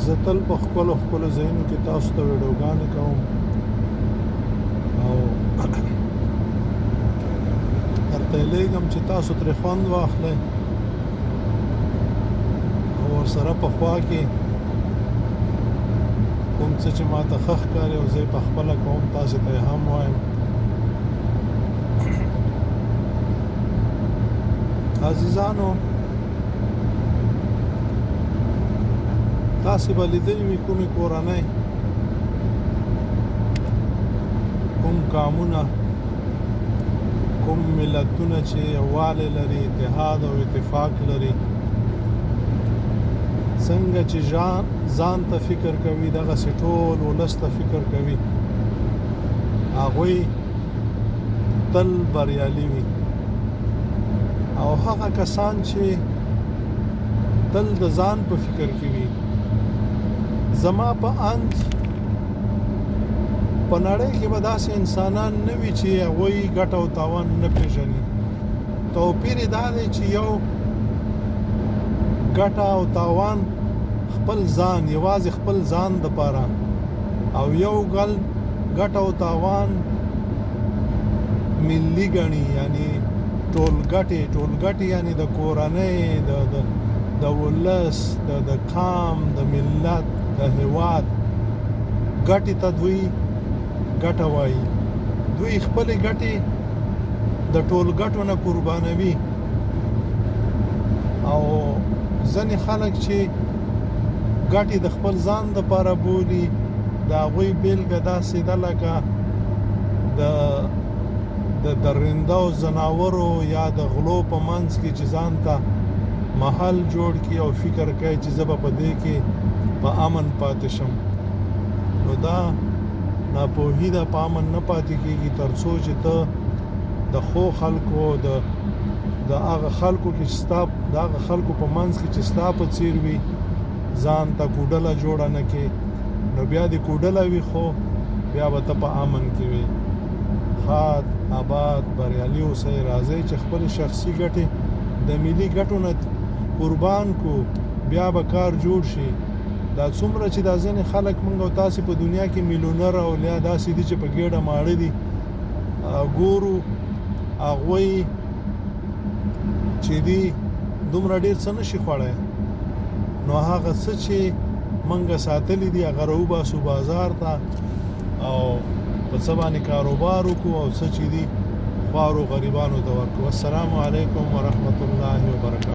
زه تل په خپلو ځایونو کې تاسو ته ویډیوګانې کوم او درته یې لیږم چې تاسو ترې خوند واخلئ او ورسره په خوا کې کوم څه چې ماته ښه ښکاري او زه یې پخپله کوم تاسې ته یې هم وایم. عزیزانو، تاسې به لیدلي وي کومې کورنۍ کوم قامونه کوم ملتونه چې یووالی لري، اتحاد او اتفاق لري، څنګه چې ځان ته فکر کوي دغسې ټول ولس ته فکر کوي، هغوی تل بریالي وي. او هغه کسان چې تل د ځان په فکر کې وي، زما په اند په نړۍ کې به داسې انسانان نه وي چې هغوی ګټه او تاوان نه پېژني. توپیر یې دا دی چې یو ګټه او تاوان خپل ځان، یوازې خپل ځان دپاره، او یو ګټه او تاوان ملي ګڼي، یعنی ټولګټې یعنی د کورنۍ، د ولس، د قام، د ملت، د هېواد ګټې ته دوی ګټه وایي. دوی خپلې ګټې د ټولګټو نه قربانوي. او ځینې خلک چې ګټې د خپل ځان دپاره بولي، د هغوی بېلګه داسې ده لکه د درنده او ځناورو یا د غلو په منځ کې چې ځان ته محل جوړ کړي او فکر کوي چې زه به په دې کې په امن پاتې شم. نو دا ناپوهي ده، په امن نه پاتې کېږي تر څو چې ته د ښو خلکو د هغه خلکو کې چې د هغه خلکو په منځ کې چې ستا په څېر وي ځان ته کوډله جوړه نه کړې. نو بیا دې کوډله وي خو بیا به ته په امن کې وي. ښاد، آباد، بریالي اوسئ. راځئ چې خپلې شخصي ګټې د ملي ګټو نه قربان کو، بیا به کار جوړ شي. دا څومره چې دا ځینې خلک موږ او تاسې په دنیا کې میلیونر او یا داسې دي چې په ګېډه ماړه دي ګورو، هغوی چې دي دومره ډېر څه نشي خوړی. نو هغه څه چې موږ ساتلي دي هغه راوباسو بازار ته او په څه باندې کاروبار وکړو او څه چې دي خوارو غریبانو ته ورکړو. السلام علیکم ورحمت الله وبرکاته.